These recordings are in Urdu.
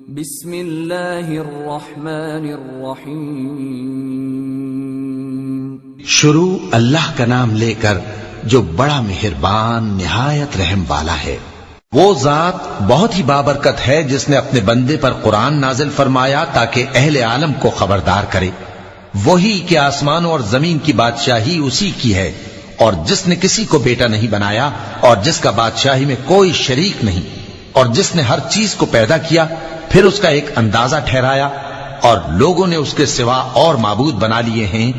بسم اللہ الرحمن الرحیم۔ شروع اللہ کا نام لے کر جو بڑا مہربان نہایت رحم والا ہے۔ وہ ذات بہت ہی بابرکت ہے جس نے اپنے بندے پر قرآن نازل فرمایا تاکہ اہل عالم کو خبردار کرے۔ وہی کہ آسمانوں اور زمین کی بادشاہی اسی کی ہے، اور جس نے کسی کو بیٹا نہیں بنایا اور جس کا بادشاہی میں کوئی شریک نہیں، اور جس نے ہر چیز کو پیدا کیا پھر اس کا ایک اندازہ ٹھہرایا، اور لوگوں نے اس کے سوا اور معبود بنا لیے ہیں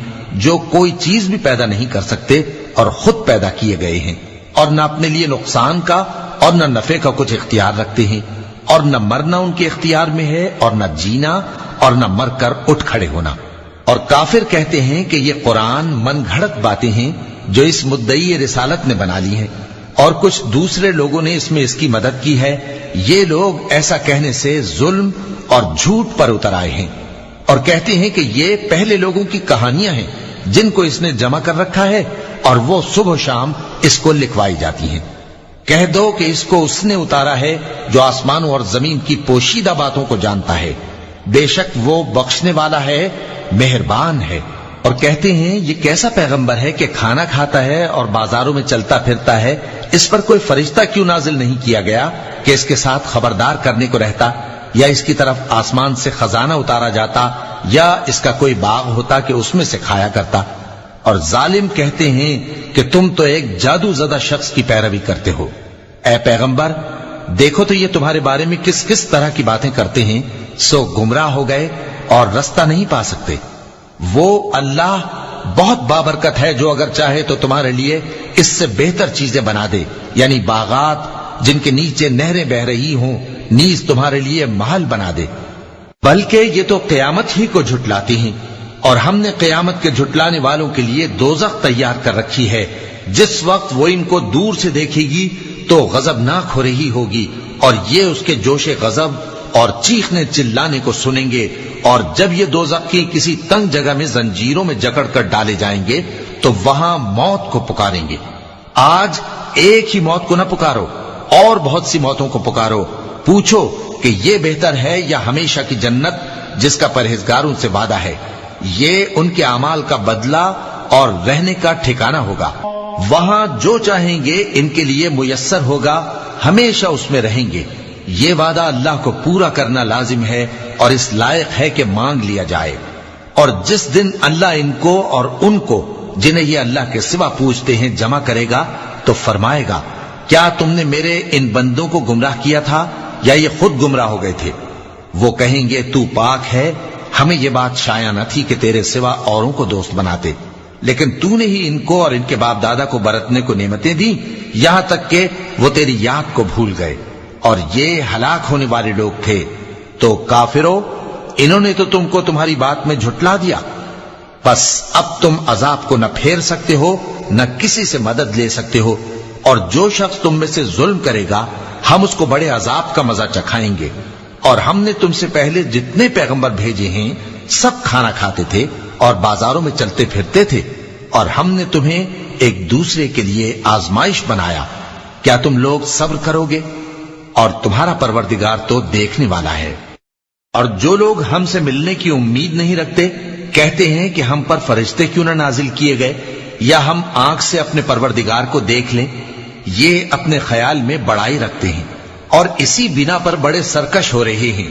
جو کوئی چیز بھی پیدا نہیں کر سکتے اور خود پیدا کیے گئے ہیں، اور نہ اپنے لیے نقصان کا اور نہ نفع کا کچھ اختیار رکھتے ہیں، اور نہ مرنا ان کے اختیار میں ہے اور نہ جینا اور نہ مر کر اٹھ کھڑے ہونا۔ اور کافر کہتے ہیں کہ یہ قرآن من گھڑت باتیں ہیں جو اس مدعی رسالت نے بنا لی ہیں، اور کچھ دوسرے لوگوں نے اس میں اس کی مدد کی ہے۔ یہ لوگ ایسا کہنے سے ظلم اور جھوٹ پر اتر آئے ہیں، اور کہتے ہیں کہ یہ پہلے لوگوں کی کہانیاں ہیں جن کو اس نے جمع کر رکھا ہے، اور وہ صبح و شام اس کو لکھوائی جاتی ہیں۔ کہہ دو کہ اس کو اس نے اتارا ہے جو آسمانوں اور زمین کی پوشیدہ باتوں کو جانتا ہے، بے شک وہ بخشنے والا ہے، مہربان ہے۔ اور کہتے ہیں یہ کیسا پیغمبر ہے کہ کھانا کھاتا ہے اور بازاروں میں چلتا پھرتا ہے، اس پر کوئی فرشتہ کیوں نازل نہیں کیا گیا کہ اس کے ساتھ خبردار کرنے کو رہتا، یا اس کی طرف آسمان سے خزانہ اتارا جاتا، یا اس کا کوئی باغ ہوتا کہ اس میں سے کھایا کرتا۔ اور ظالم کہتے ہیں کہ تم تو ایک جادو زدہ شخص کی پیروی کرتے ہو۔ اے پیغمبر دیکھو تو یہ تمہارے بارے میں کس کس طرح کی باتیں کرتے ہیں، سو گمراہ ہو گئے اور رستہ نہیں پا سکتے۔ وہ اللہ بہت بابرکت ہے جو اگر چاہے تو تمہارے لیے اس سے بہتر چیزیں بنا دے، یعنی باغات جن کے نیچے نہریں بہ رہی ہوں، نیز تمہارے لیے محل بنا دے۔ بلکہ یہ تو قیامت ہی کو جھٹلاتی ہیں، اور ہم نے قیامت کے جھٹلانے والوں کے لیے دوزخ تیار کر رکھی ہے، جس وقت وہ ان کو دور سے دیکھے گی تو غضبناک ہو رہی ہوگی، اور یہ اس کے جوش غضب اور چیخنے چلانے کو سنیں گے۔ اور جب یہ دوزخ کی کسی تنگ جگہ میں زنجیروں میں جکڑ کر ڈالے جائیں گے تو وہاں موت کو پکاریں گے۔ آج ایک ہی موت کو نہ پکارو، اور بہت سی موتوں کو پکارو، پوچھو کہ یہ بہتر ہے یا ہمیشہ کی جنت جس کا پرہیزگاروں سے وعدہ ہے۔ یہ ان کے اعمال کا بدلہ اور رہنے کا ٹھکانہ ہوگا، وہاں جو چاہیں گے ان کے لیے میسر ہوگا، ہمیشہ اس میں رہیں گے۔ یہ وعدہ اللہ کو پورا کرنا لازم ہے اور اس لائق ہے کہ مانگ لیا جائے۔ اور جس دن اللہ ان کو اور ان کو جنہیں یہ اللہ کے سوا پوچھتے ہیں جمع کرے گا تو فرمائے گا، کیا تم نے میرے ان بندوں کو گمراہ کیا تھا یا یہ خود گمراہ ہو گئے تھے؟ وہ کہیں گے تو پاک ہے، ہمیں یہ بات شایع نہ تھی کہ تیرے سوا اوروں کو دوست بناتے، لیکن تو نے ہی ان کو اور ان کے باپ دادا کو برتنے کو نعمتیں دی، یہاں تک کہ وہ تیری یاد کو بھول گئے، اور یہ ہلاک ہونے والے لوگ تھے۔ تو کافرو، انہوں نے تو تم کو تمہاری بات میں جھٹلا دیا، بس اب تم عذاب کو نہ پھیر سکتے ہو نہ کسی سے مدد لے سکتے ہو، اور جو شخص تم میں سے ظلم کرے گا ہم اس کو بڑے عذاب کا مزہ چکھائیں گے۔ اور ہم نے تم سے پہلے جتنے پیغمبر بھیجے ہیں سب کھانا کھاتے تھے اور بازاروں میں چلتے پھرتے تھے، اور ہم نے تمہیں ایک دوسرے کے لیے آزمائش بنایا، کیا تم لوگ صبر کرو گے؟ اور تمہارا پروردگار تو دیکھنے والا ہے۔ اور جو لوگ ہم سے ملنے کی امید نہیں رکھتے کہتے ہیں کہ ہم پر فرشتے کیوں نہ نازل کیے گئے، یا ہم آنکھ سے اپنے پروردگار کو دیکھ لیں۔ یہ اپنے خیال میں بڑائی رکھتے ہیں اور اسی بنا پر بڑے سرکش ہو رہے ہیں۔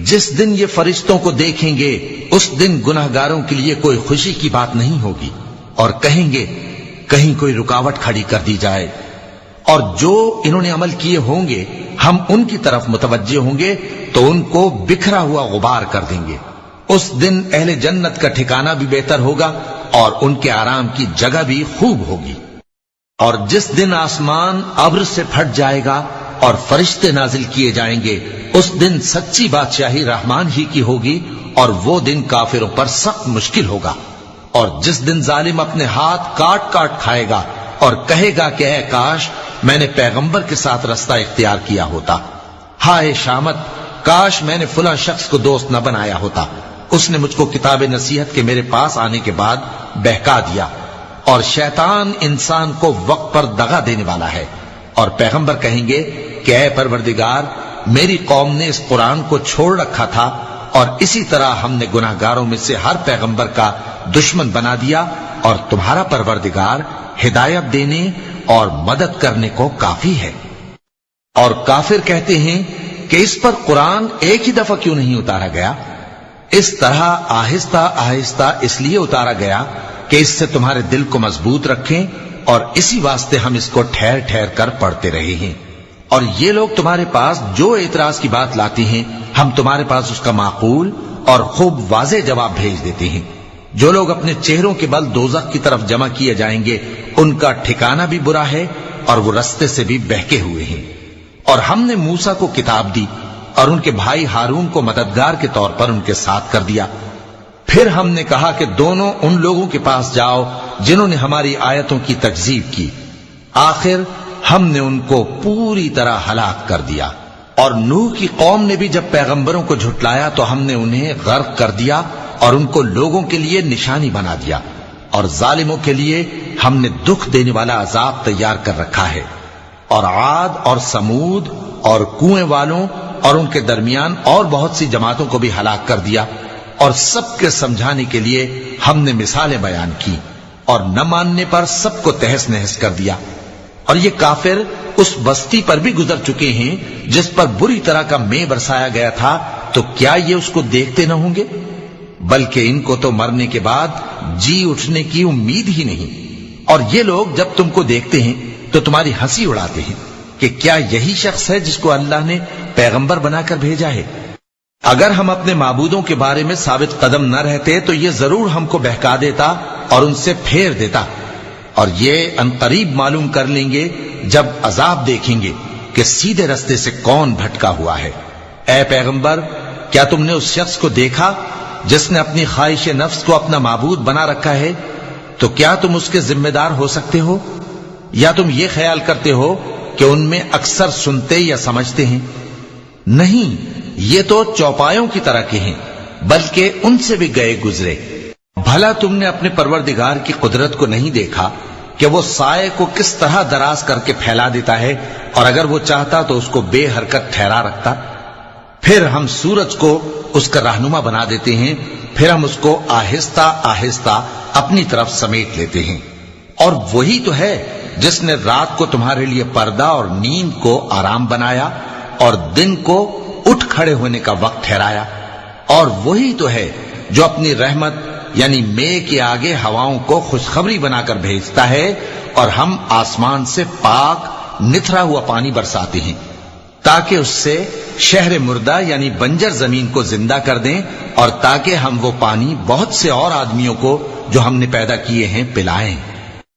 جس دن یہ فرشتوں کو دیکھیں گے اس دن گناہگاروں کے لیے کوئی خوشی کی بات نہیں ہوگی، اور کہیں گے کہیں کوئی رکاوٹ کھڑی کر دی جائے۔ اور جو انہوں نے عمل کیے ہوں گے ہم ان کی طرف متوجہ ہوں گے تو ان کو بکھرا ہوا غبار کر دیں گے۔ اس دن اہل جنت کا ٹھکانہ بھی بہتر ہوگا اور ان کے آرام کی جگہ بھی خوب ہوگی۔ اور جس دن آسمان ابر سے پھٹ جائے گا اور فرشتے نازل کیے جائیں گے اس دن سچی بادشاہی رحمان ہی کی ہوگی، اور وہ دن کافروں پر سخت مشکل ہوگا۔ اور جس دن ظالم اپنے ہاتھ کاٹ کاٹ کھائے گا اور کہے گا کہ اے کاش میں نے پیغمبر کے ساتھ رستہ اختیار کیا ہوتا، ہائے شامت کاش میں نے فلاں شخص کو دوست نہ بنایا ہوتا، اس نے مجھ کو کتاب نصیحت کے میرے پاس آنے کے بعد بہکا دیا۔ اور شیطان انسان کو وقت پر دغا دینے والا ہے، اور پیغمبر کہیں گے کہ اے پروردگار میری قوم نے اس قرآن کو چھوڑ رکھا تھا اور اسی طرح ہم نے گناہگاروں میں سے ہر پیغمبر کا دشمن بنا دیا، اور تمہارا پروردگار ہدایت دینے اور مدد کرنے کو کافی ہے۔ اور کافر کہتے ہیں کہ اس پر قرآن ایک ہی دفعہ کیوں نہیں اتارا گیا؟ اس طرح آہستہ آہستہ اس لیے اتارا گیا کہ اس سے تمہارے دل کو مضبوط رکھیں، اور اسی واسطے ہم اس کو ٹھہر ٹھہر کر پڑھتے رہے ہیں۔ اور یہ لوگ تمہارے پاس جو اعتراض کی بات لاتے ہیں، ہم تمہارے پاس اس کا معقول اور خوب واضح جواب بھیج دیتے ہیں۔ جو لوگ اپنے چہروں کے بل دوزخ کی طرف جمع کیے جائیں گے، ان کا ٹھکانہ بھی برا ہے اور وہ رستے سے بھی بہکے ہوئے ہیں۔ اور ہم نے موسیٰ کو کتاب دی اور ان کے بھائی ہارون کو مددگار کے طور پر ان کے ساتھ کر دیا۔ پھر ہم نے کہا کہ دونوں ان لوگوں کے پاس جاؤ جنہوں نے ہماری آیتوں کی تکذیب کی، آخر ہم نے ان کو پوری طرح ہلاک کر دیا۔ اور نوح کی قوم نے بھی جب پیغمبروں کو جھٹلایا تو ہم نے انہیں غرق کر دیا اور ان کو لوگوں کے لیے نشانی بنا دیا، اور ظالموں کے لیے ہم نے دکھ دینے والا عذاب تیار کر رکھا ہے۔ اور عاد اور سمود اور کنویں والوں اور ان کے درمیان اور بہت سی جماعتوں کو بھی ہلاک کر دیا، اور سب کے سمجھانے کے لیے ہم نے مثالیں بیان کی، اور نہ ماننے پر سب کو تہس نہس کر دیا۔ اور یہ کافر اس بستی پر بھی گزر چکے ہیں جس پر بری طرح کا مے برسایا گیا تھا، تو کیا یہ اس کو دیکھتے نہ ہوں گے؟ بلکہ ان کو تو مرنے کے بعد جی اٹھنے کی امید ہی نہیں۔ اور یہ لوگ جب تم کو دیکھتے ہیں تو تمہاری ہنسی اڑاتے ہیں کہ کیا یہی شخص ہے جس کو اللہ نے پیغمبر بنا کر بھیجا ہے؟ اگر ہم اپنے معبودوں کے بارے میں ثابت قدم نہ رہتے تو یہ ضرور ہم کو بہکا دیتا اور ان سے پھیر دیتا، اور یہ عنقریب معلوم کر لیں گے جب عذاب دیکھیں گے کہ سیدھے رستے سے کون بھٹکا ہوا ہے۔ اے پیغمبر، کیا تم نے اس شخص کو دیکھا جس نے اپنی خواہش نفس کو اپنا معبود بنا رکھا ہے؟ تو کیا تم اس کے ذمہ دار ہو سکتے ہو؟ یا تم یہ خیال کرتے ہو کہ ان میں اکثر سنتے یا سمجھتے ہیں؟ نہیں، یہ تو چوپایوں کی طرح کے ہیں، بلکہ ان سے بھی گئے گزرے۔ بھلا تم نے اپنے پروردگار کی قدرت کو نہیں دیکھا کہ وہ سائے کو کس طرح دراز کر کے پھیلا دیتا ہے، اور اگر وہ چاہتا تو اس کو بے حرکت ٹھہرا رکھتا؟ پھر ہم سورج کو اس کا رہنما بنا دیتے ہیں، پھر ہم اس کو آہستہ آہستہ اپنی طرف سمیٹ لیتے ہیں۔ اور وہی تو ہے جس نے رات کو تمہارے لیے پردہ اور نیند کو آرام بنایا اور دن کو اٹھ کھڑے ہونے کا وقت ٹھہرایا۔ اور وہی تو ہے جو اپنی رحمت یعنی مے کے آگے ہواؤں کو خوشخبری بنا کر بھیجتا ہے، اور ہم آسمان سے پاک نتھرا ہوا پانی برساتے ہیں تاکہ اس سے شہر مردہ یعنی بنجر زمین کو زندہ کر دیں، اور تاکہ ہم وہ پانی بہت سے اور آدمیوں کو جو ہم نے پیدا کیے ہیں پلائیں۔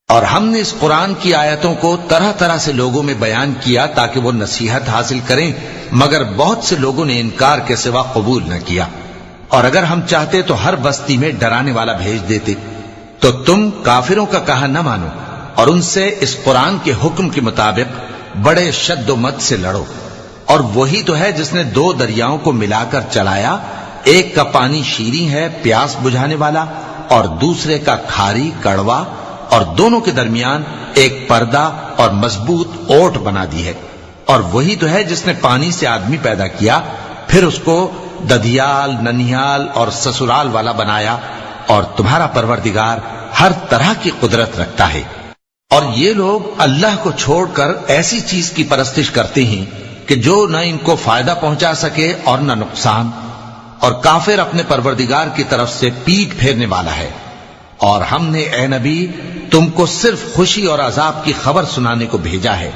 اور ہم نے اس قرآن کی آیتوں کو طرح طرح سے لوگوں میں بیان کیا تاکہ وہ نصیحت حاصل کریں، مگر بہت سے لوگوں نے انکار کے سوا قبول نہ کیا۔ اور اگر ہم چاہتے تو ہر بستی میں ڈرانے والا بھیج دیتے، تو تم کافروں کا کہا نہ مانو اور ان سے اس قرآن کے حکم کے مطابق بڑے شد و مت سے لڑو۔ اور وہی تو ہے جس نے دو دریاؤں کو ملا کر چلایا، ایک کا پانی شیریں ہے پیاس بجھانے والا، اور دوسرے کا کھاری کڑوا، اور دونوں کے درمیان ایک پردہ اور مضبوط اوٹ بنا دی ہے۔ اور وہی تو ہے جس نے پانی سے آدمی پیدا کیا، پھر اس کو ددیال، ننیال اور سسرال والا بنایا، اور تمہارا پروردگار ہر طرح کی قدرت رکھتا ہے۔ اور یہ لوگ اللہ کو چھوڑ کر ایسی چیز کی پرستش کرتے ہیں کہ جو نہ ان کو فائدہ پہنچا سکے اور نہ نقصان، اور کافر اپنے پروردگار کی طرف سے پیٹ پھیرنے والا ہے۔ اور ہم نے اے نبی تم کو صرف خوشی اور عذاب کی خبر سنانے کو بھیجا ہے۔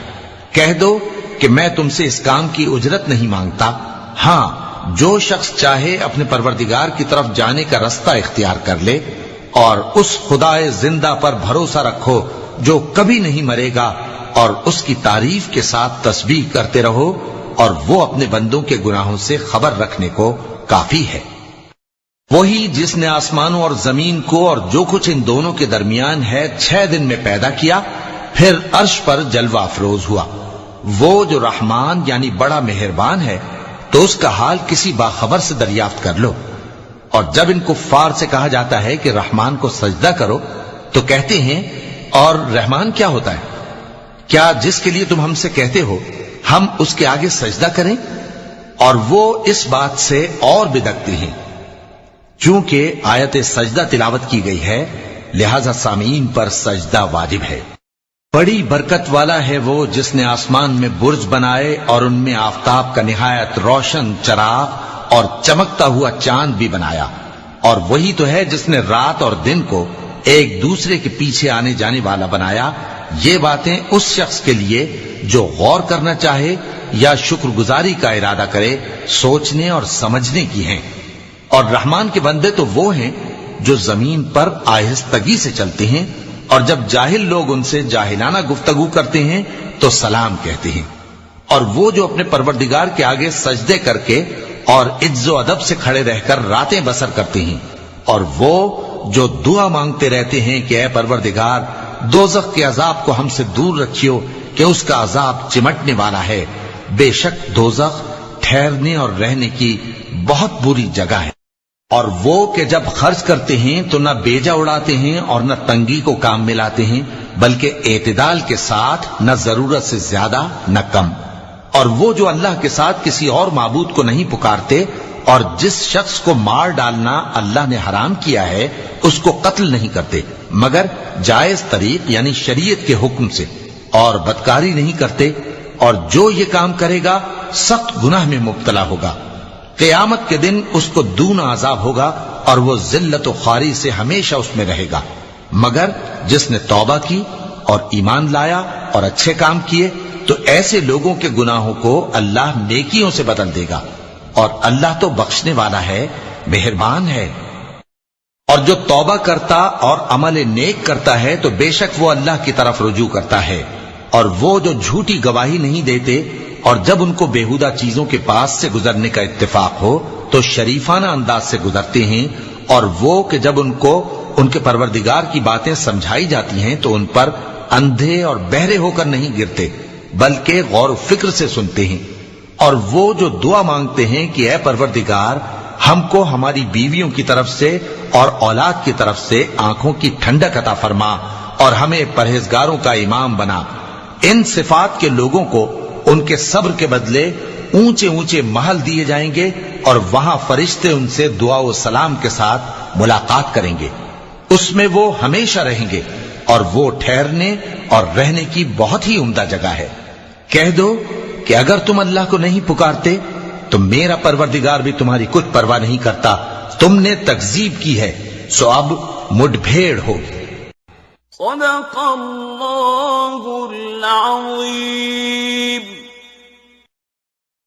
کہہ دو کہ میں تم سے اس کام کی اجرت نہیں مانگتا، ہاں جو شخص چاہے اپنے پروردگار کی طرف جانے کا رستہ اختیار کر لے، اور اس خدائے زندہ پر بھروسہ رکھو جو کبھی نہیں مرے گا، اور اس کی تعریف کے ساتھ تسبیح کرتے رہو، اور وہ اپنے بندوں کے گناہوں سے خبر رکھنے کو کافی ہے۔ وہی جس نے آسمانوں اور زمین کو اور جو کچھ ان دونوں کے درمیان ہے 6 دن میں پیدا کیا، پھر عرش پر جلوہ افروز ہوا۔ وہ جو رحمان یعنی بڑا مہربان ہے، تو اس کا حال کسی باخبر سے دریافت کر لو۔ اور جب ان کفار سے کہا جاتا ہے کہ رحمان کو سجدہ کرو، تو کہتے ہیں اور رحمان کیا ہوتا ہے؟ کیا جس کے لیے تم ہم سے کہتے ہو ہم اس کے آگے سجدہ کریں؟ اور وہ اس بات سے اور بدکتے ہیں چونکہ آیت سجدہ تلاوت کی گئی ہے، لہذا سامعین پر سجدہ واجب ہے۔ بڑی برکت والا ہے وہ جس نے آسمان میں برج بنائے اور ان میں آفتاب کا نہایت روشن چراغ اور چمکتا ہوا چاند بھی بنایا، اور وہی تو ہے جس نے رات اور دن کو ایک دوسرے کے پیچھے آنے جانے والا بنایا۔ یہ باتیں اس شخص کے لیے جو غور کرنا چاہے یا شکر گزاری کا ارادہ کرے سوچنے اور سمجھنے کی ہیں۔ اور رحمان کے بندے تو وہ ہیں جو زمین پر آہستگی سے چلتے ہیں، اور جب جاہل لوگ ان سے جاہلانہ گفتگو کرتے ہیں تو سلام کہتے ہیں۔ اور وہ جو اپنے پروردگار کے آگے سجدے کر کے اور عز و ادب سے کھڑے رہ کر راتیں بسر کرتے ہیں، اور وہ جو دعا مانگتے رہتے ہیں کہ اے پروردگار دوزخ کے عذاب کو ہم سے دور رکھیو کہ اس کا عذاب چمٹنے والا ہے، بے شک دوزخ ٹھہرنے اور رہنے کی بہت بری جگہ ہے۔ اور وہ کہ جب خرچ کرتے ہیں تو نہ بیجا اڑاتے ہیں اور نہ تنگی کو کام میں لاتے ہیں، بلکہ اعتدال کے ساتھ، نہ ضرورت سے زیادہ نہ کم۔ اور وہ جو اللہ کے ساتھ کسی اور معبود کو نہیں پکارتے، اور جس شخص کو مار ڈالنا اللہ نے حرام کیا ہے اس کو قتل نہیں کرتے مگر جائز طریق یعنی شریعت کے حکم سے، اور بدکاری نہیں کرتے، اور جو یہ کام کرے گا سخت گناہ میں مبتلا ہوگا۔ قیامت کے دن اس کو دونا عذاب ہوگا اور وہ ذلت و خواری سے ہمیشہ اس میں رہے گا، مگر جس نے توبہ کی اور ایمان لایا اور اچھے کام کیے تو ایسے لوگوں کے گناہوں کو اللہ نیکیوں سے بدل دے گا، اور اللہ تو بخشنے والا ہے، مہربان ہے۔ اور جو توبہ کرتا اور عمل نیک کرتا ہے تو بے شک وہ اللہ کی طرف رجوع کرتا ہے۔ اور وہ جو جھوٹی گواہی نہیں دیتے اور جب ان کو بےہودہ چیزوں کے پاس سے گزرنے کا اتفاق ہو تو شریفانہ انداز سے گزرتے ہیں، اور وہ کہ جب ان کو ان کے پروردگار کی باتیں سمجھائی جاتی ہیں تو ان پر اندھے اور بہرے ہو کر نہیں گرتے بلکہ غور و فکر سے سنتے ہیں۔ اور وہ جو دعا مانگتے ہیں کہ اے پروردگار ہم کو ہماری بیویوں کی طرف سے اور اولاد کی طرف سے آنکھوں کی ٹھنڈک عطا فرما اور ہمیں پرہیزگاروں کا امام بنا، ان صفات کے لوگوں کو ان کے صبر کے بدلے اونچے اونچے محل دیے جائیں گے، اور وہاں فرشتے ان سے دعا و سلام کے ساتھ ملاقات کریں گے، اس میں وہ ہمیشہ رہیں گے، اور وہ ٹھہرنے اور رہنے کی بہت ہی عمدہ جگہ ہے۔ کہہ دو کہ اگر تم اللہ کو نہیں پکارتے تو میرا پروردگار بھی تمہاری کچھ پرواہ نہیں کرتا، تم نے تکذیب کی ہے سو اب مڈ بھیڑ ہوگی۔ صدق اللہ العظیم۔